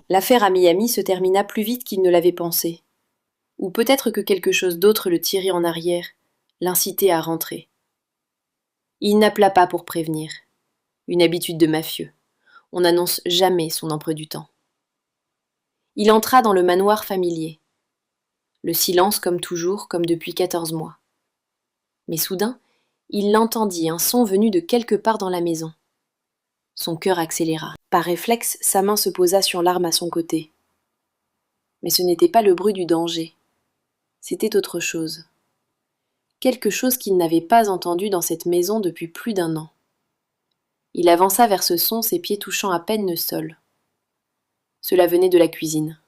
L'affaire à Miami se termina plus vite qu'il ne l'avait pensé. Ou peut-être que quelque chose d'autre le tirait en arrière, l'incitait à rentrer. Il n'appela pas pour prévenir. Une habitude de mafieux. On n'annonce jamais son emploi du temps. Il entra dans le manoir familier. Le silence comme toujours, comme depuis 14 mois. Mais soudain, il entendit un son venu de quelque part dans la maison. Son cœur accéléra. Par réflexe, sa main se posa sur l'arme à son côté. Mais ce n'était pas le bruit du danger. C'était autre chose. Quelque chose qu'il n'avait pas entendu dans cette maison depuis plus d'1 an. Il avança vers ce son, ses pieds touchant à peine le sol. Cela venait de la cuisine.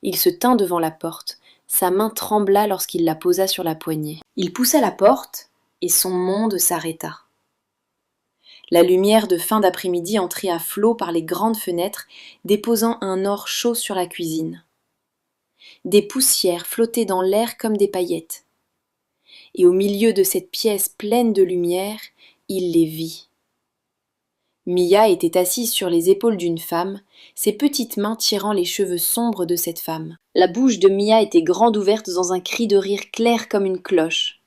Il se tint devant la porte, sa main trembla lorsqu'il la posa sur la poignée. Il poussa la porte, et son monde s'arrêta. La lumière de fin d'après-midi entrait à flots par les grandes fenêtres, déposant un or chaud sur la cuisine. Des poussières flottaient dans l'air comme des paillettes. Et au milieu de cette pièce pleine de lumière, il les vit. Mia était assise sur les épaules d'une femme, ses petites mains tirant les cheveux sombres de cette femme. La bouche de Mia était grande ouverte dans un cri de rire clair comme une cloche.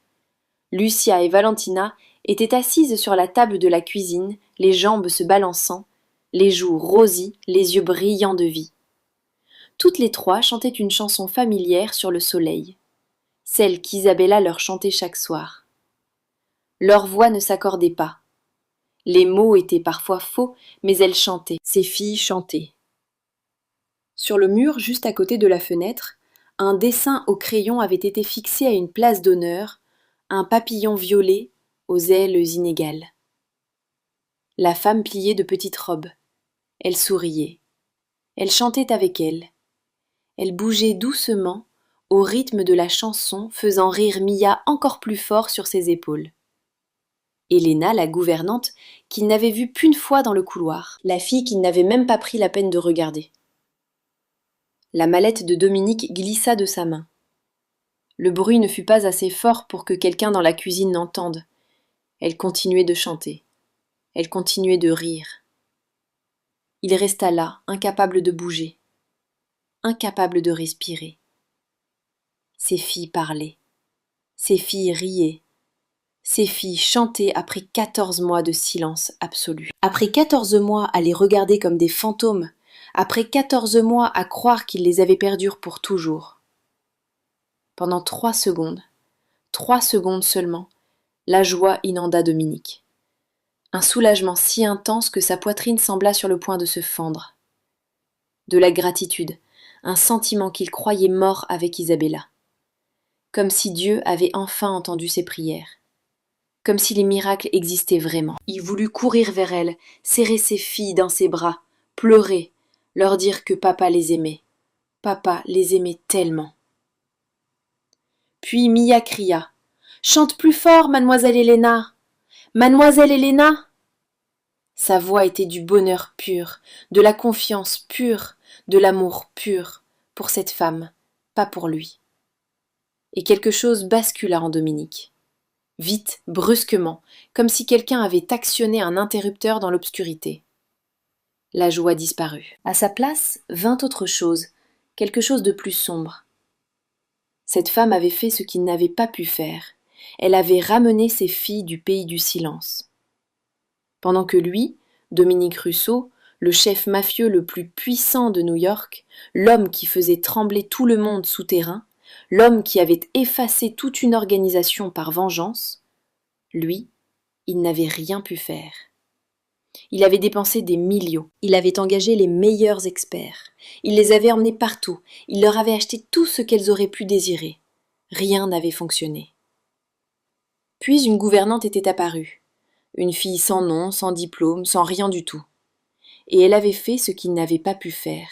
Lucia et Valentina étaient assises sur la table de la cuisine, les jambes se balançant, les joues rosies, les yeux brillants de vie. Toutes les trois chantaient une chanson familière sur le soleil, celle qu'Isabella leur chantait chaque soir. Leurs voix ne s'accordaient pas. Les mots étaient parfois faux, mais elles chantaient. Ces filles chantaient. Sur le mur, juste à côté de la fenêtre, un dessin au crayon avait été fixé à une place d'honneur, un papillon violet aux ailes inégales. La femme pliait de petites robes. Elle souriait. Elle chantait avec elle. Elle bougeait doucement, au rythme de la chanson, faisant rire Mia encore plus fort sur ses épaules. Helena, la gouvernante, qu'il n'avait vue qu'une fois dans le couloir, la fille qu'il n'avait même pas pris la peine de regarder. La mallette de Dominique glissa de sa main. Le bruit ne fut pas assez fort pour que quelqu'un dans la cuisine n'entende. Elle continuait de chanter. Elle continuait de rire. Il resta là, incapable de bouger, incapable de respirer. Ces filles parlaient. Ces filles riaient. Ces filles chantaient après 14 mois de silence absolu. Après 14 mois à les regarder comme des fantômes, après 14 mois à croire qu'ils les avaient perdues pour toujours. Pendant 3 secondes seulement, la joie inonda Dominique. Un soulagement si intense que sa poitrine sembla sur le point de se fendre. De la gratitude, un sentiment qu'il croyait mort avec Isabella. Comme si Dieu avait enfin entendu ses prières. Comme si les miracles existaient vraiment. Il voulut courir vers elles, serrer ses filles dans ses bras, pleurer, leur dire que papa les aimait. Papa les aimait tellement. Puis Mia cria « Chante plus fort, mademoiselle Helena ! Mademoiselle Helena !» Sa voix était du bonheur pur, de la confiance pure, de l'amour pur, pour cette femme, pas pour lui. Et quelque chose bascula en Dominique. Vite, brusquement, comme si quelqu'un avait actionné un interrupteur dans l'obscurité. La joie disparut. À sa place vint autre chose, quelque chose de plus sombre. Cette femme avait fait ce qu'il n'avait pas pu faire. Elle avait ramené ses filles du pays du silence. Pendant que lui, Dominique Russo, le chef mafieux le plus puissant de New York, l'homme qui faisait trembler tout le monde souterrain, l'homme qui avait effacé toute une organisation par vengeance, lui, il n'avait rien pu faire. Il avait dépensé des millions, il avait engagé les meilleurs experts, il les avait emmenés partout, il leur avait acheté tout ce qu'elles auraient pu désirer. Rien n'avait fonctionné. Puis une gouvernante était apparue, une fille sans nom, sans diplôme, sans rien du tout. Et elle avait fait ce qu'il n'avait pas pu faire,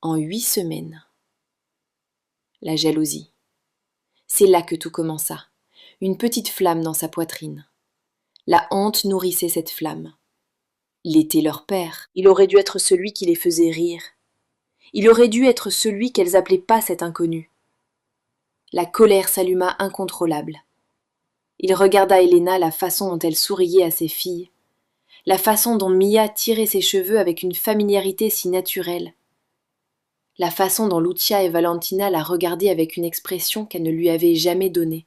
en 8 semaines. La jalousie. C'est là que tout commença, une petite flamme dans sa poitrine. La honte nourrissait cette flamme. Il était leur père, il aurait dû être celui qui les faisait rire. Il aurait dû être celui qu'elles appelaient pas cet inconnu. La colère s'alluma incontrôlable. Il regarda Helena, la façon dont elle souriait à ses filles, la façon dont Mia tirait ses cheveux avec une familiarité si naturelle. la façon dont Lucia et Valentina la regardaient avec une expression qu'elle ne lui avait jamais donnée.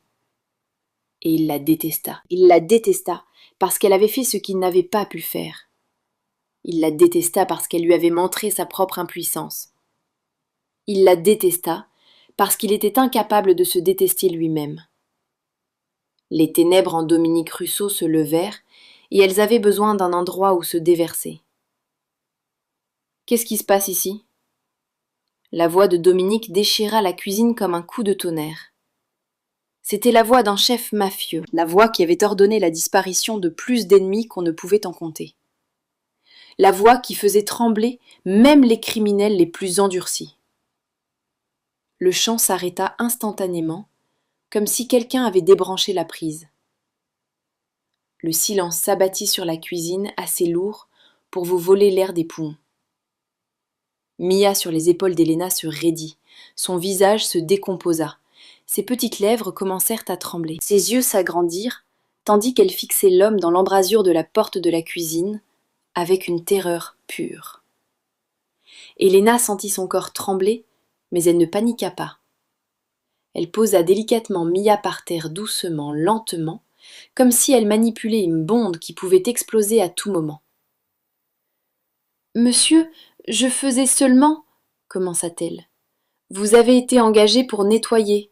Et il la détesta. Il la détesta parce qu'elle avait fait ce qu'il n'avait pas pu faire. Il la détesta parce qu'elle lui avait montré sa propre impuissance. Il la détesta parce qu'il était incapable de se détester lui-même. Les ténèbres en Dominique Rousseau se levèrent et elles avaient besoin d'un endroit où se déverser. « Qu'est-ce qui se passe ici ?» La voix de Dominique déchira la cuisine comme un coup de tonnerre. C'était la voix d'un chef mafieux, la voix qui avait ordonné la disparition de plus d'ennemis qu'on ne pouvait en compter. La voix qui faisait trembler même les criminels les plus endurcis. Le chant s'arrêta instantanément, comme si quelqu'un avait débranché la prise. Le silence s'abattit sur la cuisine, assez lourd pour vous voler l'air des poumons. Mia sur les épaules d'Elena se raidit, son visage se décomposa, ses petites lèvres commencèrent à trembler. Ses yeux s'agrandirent, tandis qu'elle fixait l'homme dans l'embrasure de la porte de la cuisine, avec une terreur pure. Elena sentit son corps trembler, mais elle ne paniqua pas. Elle posa délicatement Mia par terre doucement, lentement, comme si elle manipulait une bombe qui pouvait exploser à tout moment. « Monsieur, je faisais seulement, » commença-t-elle. « Vous avez été engagé pour nettoyer. »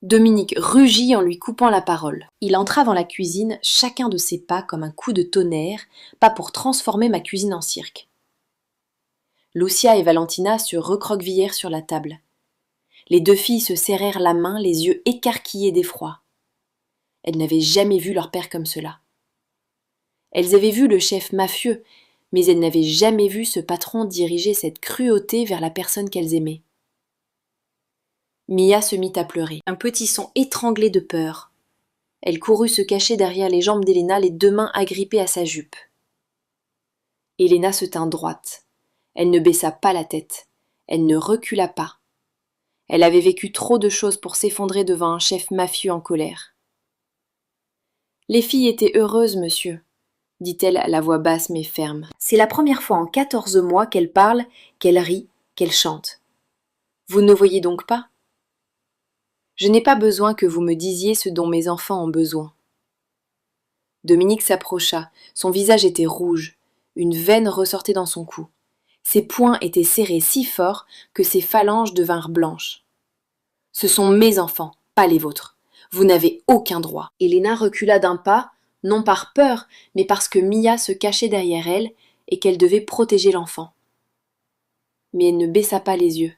Dominique rugit en lui coupant la parole. Il entra dans la cuisine, chacun de ses pas comme un coup de tonnerre, pas pour transformer ma cuisine en cirque. Lucia et Valentina se recroquevillèrent sur la table. Les deux filles se serrèrent la main, les yeux écarquillés d'effroi. Elles n'avaient jamais vu leur père comme cela. Elles avaient vu le chef mafieux, mais elles n'avaient jamais vu ce patron diriger cette cruauté vers la personne qu'elles aimaient. Mia se mit à pleurer, un petit son étranglé de peur. Elle courut se cacher derrière les jambes d'Elena, les deux mains agrippées à sa jupe. Elena se tint droite. Elle ne baissa pas la tête. Elle ne recula pas. Elle avait vécu trop de choses pour s'effondrer devant un chef mafieux en colère. « Les filles étaient heureuses, monsieur, » dit-elle à la voix basse mais ferme. « C'est la première fois en 14 mois qu'elles parlent, qu'elles rient, qu'elles chantent. Vous ne voyez donc pas ? Je n'ai pas besoin que vous me disiez ce dont mes enfants ont besoin. » Dominique s'approcha. Son visage était rouge. Une veine ressortait dans son cou. Ses poings étaient serrés si fort que ses phalanges devinrent blanches. « Ce sont mes enfants, pas les vôtres. Vous n'avez aucun droit. » Elena recula d'un pas, non par peur, mais parce que Mia se cachait derrière elle et qu'elle devait protéger l'enfant. Mais elle ne baissa pas les yeux.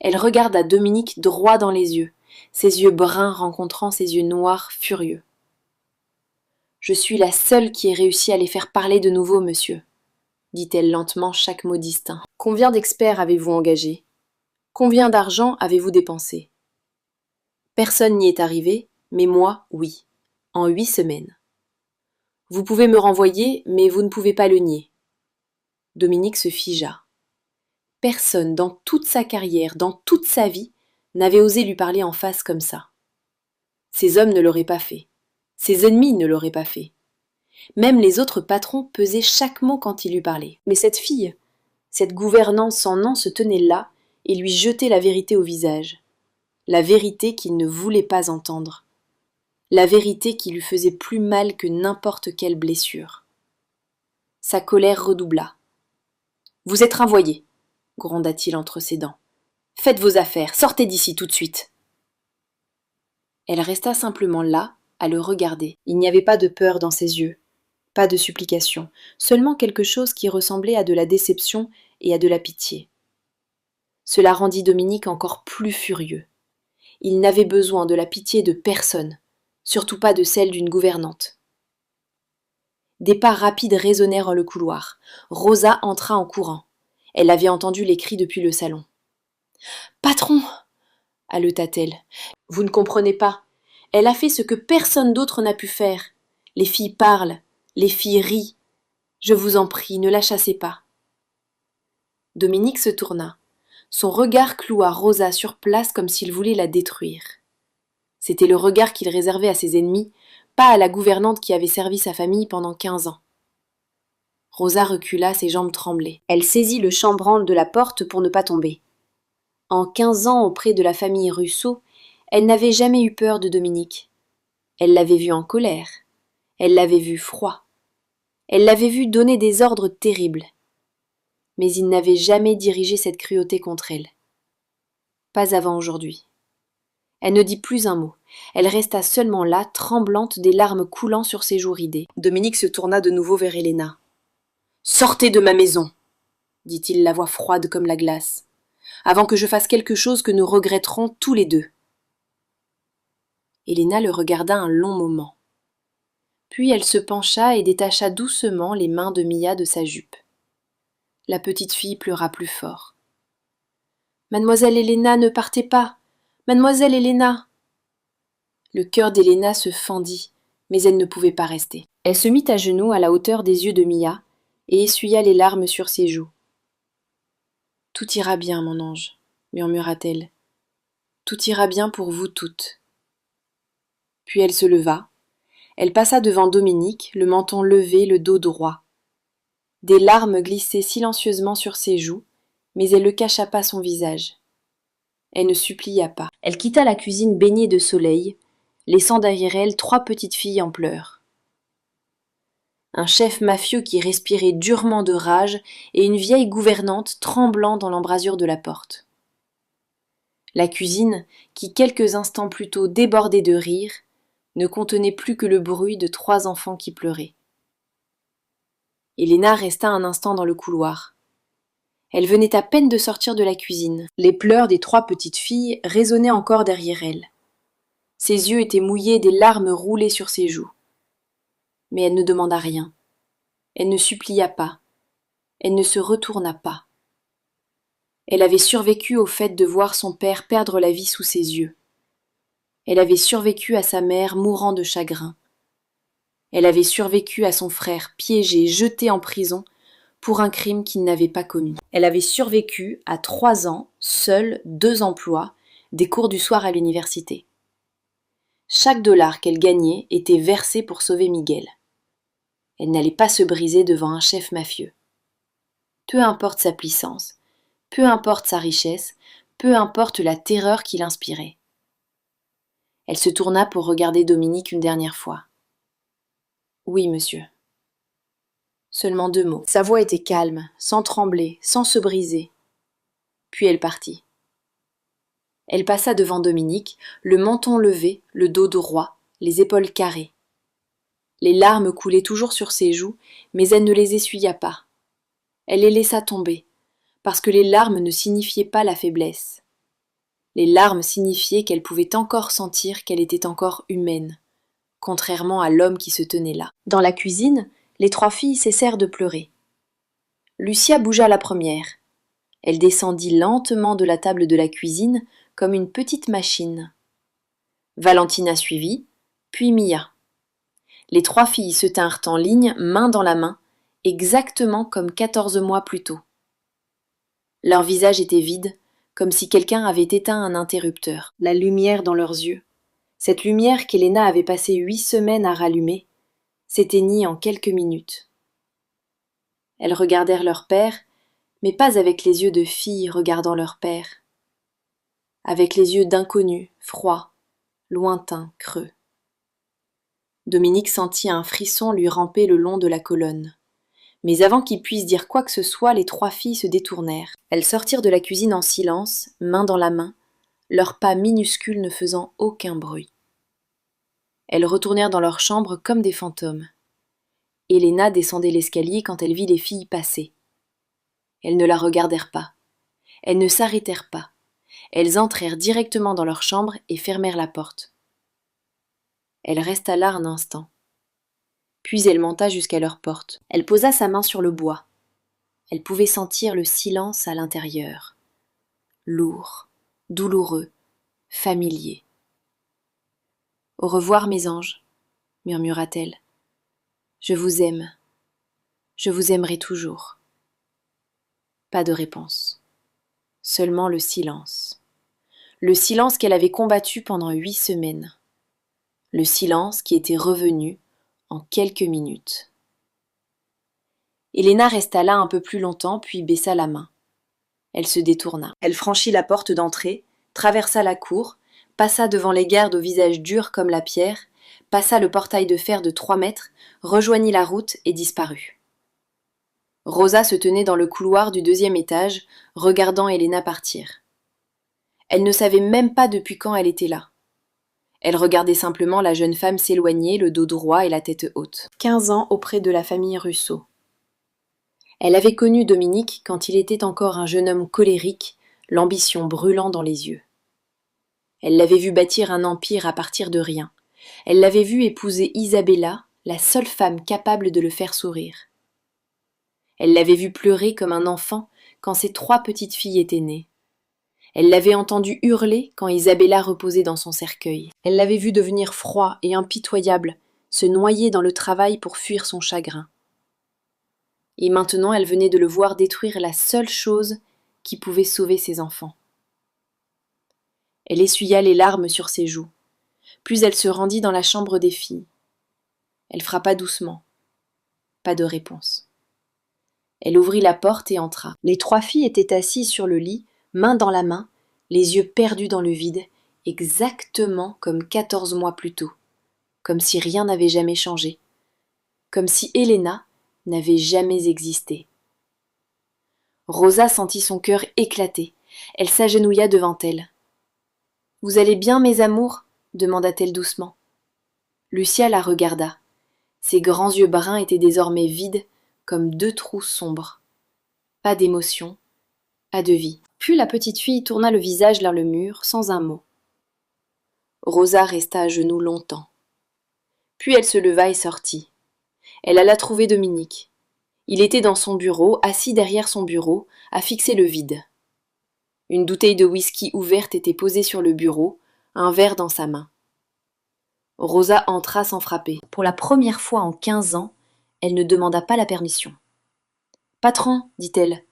Elle regarda Dominique droit dans les yeux, ses yeux bruns rencontrant ses yeux noirs furieux. « Je suis la seule qui ait réussi à les faire parler de nouveau, monsieur, » dit-elle lentement, chaque mot distinct. « Combien d'experts avez-vous engagés ? Combien d'argent avez-vous dépensé ? Personne n'y est arrivé, mais moi, oui, en 8 semaines. Vous pouvez me renvoyer, mais vous ne pouvez pas le nier. » Dominique se figea. Personne dans toute sa carrière, dans toute sa vie, n'avait osé lui parler en face comme ça. Ses hommes ne l'auraient pas fait. Ses ennemis ne l'auraient pas fait. Même les autres patrons pesaient chaque mot quand il lui parlait. Mais cette fille, cette gouvernante sans nom se tenait là et lui jetait la vérité au visage. La vérité qu'il ne voulait pas entendre. La vérité qui lui faisait plus mal que n'importe quelle blessure. Sa colère redoubla. « Vous êtes renvoyé, » gronda-t-il entre ses dents. « Faites vos affaires, sortez d'ici tout de suite. » Elle resta simplement là, à le regarder. Il n'y avait pas de peur dans ses yeux, pas de supplication, seulement quelque chose qui ressemblait à de la déception et à de la pitié. Cela rendit Dominique encore plus furieux. Il n'avait besoin de la pitié de personne, surtout pas de celle d'une gouvernante. Des pas rapides résonnèrent dans le couloir. Rosa entra en courant. Elle avait entendu les cris depuis le salon. « Patron !» haleta-t-elle. « Vous ne comprenez pas. Elle a fait ce que personne d'autre n'a pu faire. Les filles parlent, les filles rient. Je vous en prie, ne la chassez pas. » Dominique se tourna. Son regard cloua Rosa sur place comme s'il voulait la détruire. C'était le regard qu'il réservait à ses ennemis, pas à la gouvernante qui avait servi sa famille pendant 15 ans. Rosa recula, ses jambes tremblaient. Elle saisit le chambranle de la porte pour ne pas tomber. En 15 ans auprès de la famille Russo, elle n'avait jamais eu peur de Dominique. Elle l'avait vu en colère. Elle l'avait vu froid. Elle l'avait vu donner des ordres terribles. Mais il n'avait jamais dirigé cette cruauté contre elle. Pas avant aujourd'hui. Elle ne dit plus un mot. Elle resta seulement là, tremblante, des larmes coulant sur ses joues ridées. Dominique se tourna de nouveau vers Helena. « Sortez de ma maison !» dit-il, la voix froide comme la glace, « avant que je fasse quelque chose que nous regretterons tous les deux. » Helena le regarda un long moment. Puis elle se pencha et détacha doucement les mains de Mia de sa jupe. La petite fille pleura plus fort. « Mademoiselle Helena, ne partez pas! Mademoiselle Helena !» Le cœur d'Helena se fendit, mais elle ne pouvait pas rester. Elle se mit à genoux à la hauteur des yeux de Mia et essuya les larmes sur ses joues. « Tout ira bien, mon ange, » murmura-t-elle. « Tout ira bien pour vous toutes. » Puis elle se leva. Elle passa devant Dominique, le menton levé, le dos droit. Des larmes glissaient silencieusement sur ses joues, mais elle ne cacha pas son visage. Elle ne supplia pas. Elle quitta la cuisine baignée de soleil, laissant derrière elle 3 petites filles en pleurs. Un chef mafieux qui respirait durement de rage et une vieille gouvernante tremblant dans l'embrasure de la porte. La cuisine, qui quelques instants plus tôt débordait de rire, ne contenait plus que le bruit de 3 enfants qui pleuraient. Helena resta un instant dans le couloir. Elle venait à peine de sortir de la cuisine. Les pleurs des 3 petites filles résonnaient encore derrière elle. Ses yeux étaient mouillés, des larmes roulaient sur ses joues. Mais elle ne demanda rien. Elle ne supplia pas. Elle ne se retourna pas. Elle avait survécu au fait de voir son père perdre la vie sous ses yeux. Elle avait survécu à sa mère mourant de chagrin. Elle avait survécu à son frère piégé, jeté en prison pour un crime qu'il n'avait pas commis. Elle avait survécu à 3 ans, seule, 2 emplois, des cours du soir à l'université. Chaque dollar qu'elle gagnait était versé pour sauver Miguel. Elle n'allait pas se briser devant un chef mafieux. Peu importe sa puissance, peu importe sa richesse, peu importe la terreur qu'il inspirait. Elle se tourna pour regarder Dominique une dernière fois. « Oui, monsieur. » Seulement 2 mots. Sa voix était calme, sans trembler, sans se briser. Puis elle partit. Elle passa devant Dominique, le menton levé, le dos droit, les épaules carrées. Les larmes coulaient toujours sur ses joues, mais elle ne les essuya pas. Elle les laissa tomber, parce que les larmes ne signifiaient pas la faiblesse. Les larmes signifiaient qu'elle pouvait encore sentir qu'elle était encore humaine, contrairement à l'homme qui se tenait là. Dans la cuisine, les 3 filles cessèrent de pleurer. Lucia bougea la première. Elle descendit lentement de la table de la cuisine comme une petite machine. Valentina suivit, puis Mia. Les 3 filles se tinrent en ligne, main dans la main, exactement comme 14 mois plus tôt. Leurs visages étaient vides, comme si quelqu'un avait éteint un interrupteur. La lumière dans leurs yeux, cette lumière qu'Helena avait passé 8 semaines à rallumer, s'éteignit en quelques minutes. Elles regardèrent leur père, mais pas avec les yeux de filles regardant leur père, avec les yeux d'inconnus, froids, lointains, creux. Dominique sentit un frisson lui ramper le long de la colonne. Mais avant qu'il puisse dire quoi que ce soit, les 3 filles se détournèrent. Elles sortirent de la cuisine en silence, main dans la main, leurs pas minuscules ne faisant aucun bruit. Elles retournèrent dans leur chambre comme des fantômes. Helena descendait l'escalier quand elle vit les filles passer. Elles ne la regardèrent pas. Elles ne s'arrêtèrent pas. Elles entrèrent directement dans leur chambre et fermèrent la porte. Elle resta là un instant. Puis elle monta jusqu'à leur porte. Elle posa sa main sur le bois. Elle pouvait sentir le silence à l'intérieur. Lourd, douloureux, familier. « Au revoir, mes anges, » murmura-t-elle. « Je vous aime. Je vous aimerai toujours. » Pas de réponse. Seulement le silence. Le silence qu'elle avait combattu pendant 8 semaines. Le silence qui était revenu en quelques minutes. Helena resta là un peu plus longtemps, puis baissa la main. Elle se détourna. Elle franchit la porte d'entrée, traversa la cour, passa devant les gardes au visage dur comme la pierre, passa le portail de fer de 3 mètres, rejoignit la route et disparut. Rosa se tenait dans le couloir du 2e étage, regardant Helena partir. Elle ne savait même pas depuis quand elle était là. Elle regardait simplement la jeune femme s'éloigner, le dos droit et la tête haute. 15 ans auprès de la famille Russo. Elle avait connu Dominique quand il était encore un jeune homme colérique, l'ambition brûlant dans les yeux. Elle l'avait vu bâtir un empire à partir de rien. Elle l'avait vu épouser Isabella, la seule femme capable de le faire sourire. Elle l'avait vu pleurer comme un enfant quand ses 3 petites filles étaient nées. Elle l'avait entendu hurler quand Isabella reposait dans son cercueil. Elle l'avait vu devenir froid et impitoyable, se noyer dans le travail pour fuir son chagrin. Et maintenant elle venait de le voir détruire la seule chose qui pouvait sauver ses enfants. Elle essuya les larmes sur ses joues. Puis elle se rendit dans la chambre des filles. Elle frappa doucement. Pas de réponse. Elle ouvrit la porte et entra. Les 3 filles étaient assises sur le lit, main dans la main, les yeux perdus dans le vide, exactement comme 14 mois plus tôt, comme si rien n'avait jamais changé, comme si Helena n'avait jamais existé. Rosa sentit son cœur éclater. Elle s'agenouilla devant elle. « Vous allez bien, mes amours ?» demanda-t-elle doucement. Lucia la regarda. Ses grands yeux bruns étaient désormais vides, comme 2 trous sombres. Pas d'émotion, pas de vie. Puis la petite fille tourna le visage vers le mur, sans un mot. Rosa resta à genoux longtemps. Puis elle se leva et sortit. Elle alla trouver Dominique. Il était dans son bureau, assis derrière son bureau, à fixer le vide. Une bouteille de whisky ouverte était posée sur le bureau, un verre dans sa main. Rosa entra sans frapper. Pour la première fois en 15 ans, elle ne demanda pas la permission. « Patron, dit-elle,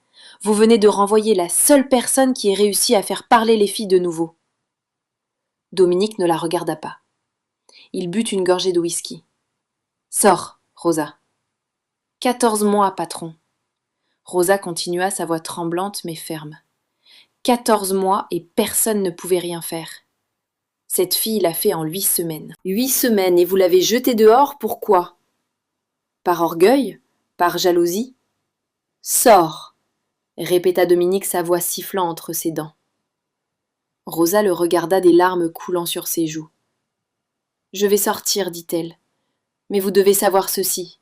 vous venez de renvoyer la seule personne qui ait réussi à faire parler les filles de nouveau. » Dominique ne la regarda pas. Il but une gorgée de whisky. « Sors, Rosa. »« 14 mois, patron. » Rosa continua, sa voix tremblante mais ferme. 14 mois et personne ne pouvait rien faire. Cette fille l'a fait en 8 semaines. 8 semaines et vous l'avez jetée dehors, pourquoi? Par orgueil? Par jalousie? Sors, répéta Dominique, sa voix sifflant entre ses dents. Rosa le regarda, des larmes coulant sur ses joues. Je vais sortir, dit-elle. Mais vous devez savoir ceci.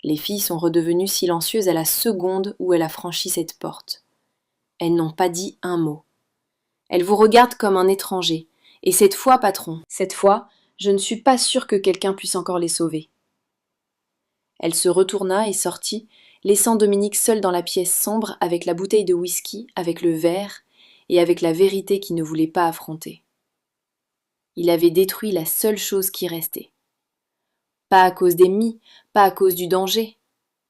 Les filles sont redevenues silencieuses à la seconde où elle a franchi cette porte. Elles n'ont pas dit un mot. Elles vous regardent comme un étranger. Et cette fois, patron, cette fois, je ne suis pas sûre que quelqu'un puisse encore les sauver. Elle se retourna et sortit, laissant Dominique seul dans la pièce sombre avec la bouteille de whisky, avec le verre et avec la vérité qu'il ne voulait pas affronter. Il avait détruit la seule chose qui restait. Pas à cause d'Amy, pas à cause du danger,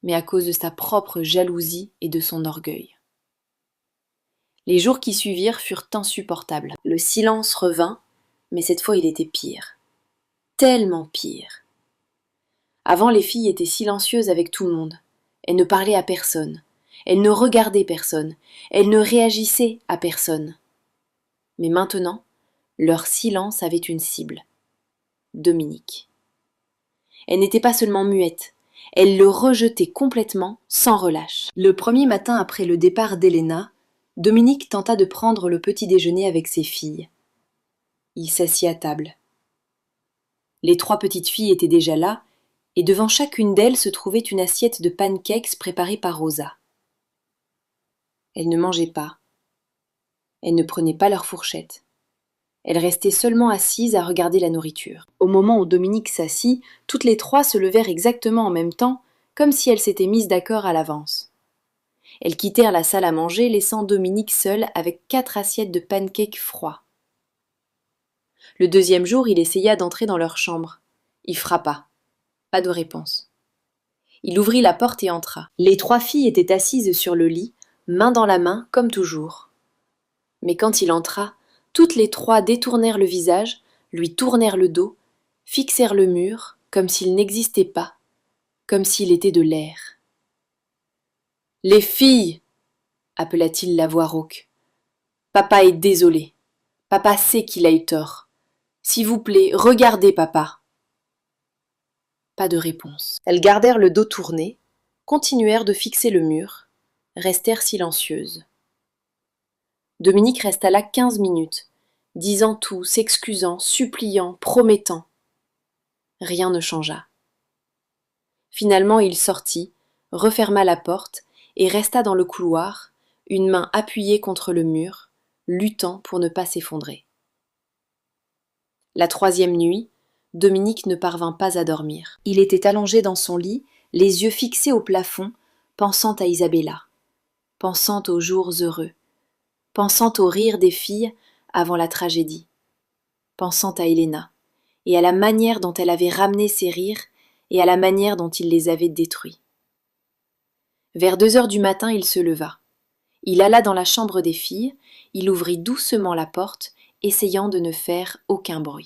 mais à cause de sa propre jalousie et de son orgueil. Les jours qui suivirent furent insupportables. Le silence revint, mais cette fois il était pire. Tellement pire. Avant, les filles étaient silencieuses avec tout le monde. Elles ne parlaient à personne. Elles ne regardaient personne. Elles ne réagissaient à personne. Mais maintenant, leur silence avait une cible. Dominique. Elle n'était pas seulement muette. Elle le rejetait complètement, sans relâche. Le premier matin après le départ d'Helena, Dominique tenta de prendre le petit déjeuner avec ses filles. Il s'assit à table. Les 3 petites filles étaient déjà là, et devant chacune d'elles se trouvait une assiette de pancakes préparée par Rosa. Elles ne mangeaient pas. Elles ne prenaient pas leur fourchette. Elles restaient seulement assises à regarder la nourriture. Au moment où Dominique s'assit, toutes les 3 se levèrent exactement en même temps, comme si elles s'étaient mises d'accord à l'avance. Elles quittèrent la salle à manger, laissant Dominique seule avec 4 assiettes de pancakes froids. Le 2e jour, il essaya d'entrer dans leur chambre. Il frappa. Pas de réponse. Il ouvrit la porte et entra. Les 3 filles étaient assises sur le lit, main dans la main, comme toujours. Mais quand il entra, toutes les 3 détournèrent le visage, lui tournèrent le dos, fixèrent le mur, comme s'il n'existait pas, comme s'il était de l'air. Les filles, appela-t-il la voix rauque. Papa est désolé. Papa sait qu'il a eu tort. S'il vous plaît, regardez, papa. Pas de réponse. Elles gardèrent le dos tourné, continuèrent de fixer le mur, restèrent silencieuses. Dominique resta là 15 minutes, disant tout, s'excusant, suppliant, promettant. Rien ne changea. Finalement, il sortit, referma la porte et resta dans le couloir, une main appuyée contre le mur, luttant pour ne pas s'effondrer. La 3e nuit, Dominique ne parvint pas à dormir. Il était allongé dans son lit, les yeux fixés au plafond, pensant à Isabella, pensant aux jours heureux, pensant au rire des filles avant la tragédie, pensant à Helena, et à la manière dont elle avait ramené ces rires, et à la manière dont il les avait détruits. Vers 2 heures du matin, il se leva. Il alla dans la chambre des filles, il ouvrit doucement la porte, essayant de ne faire aucun bruit.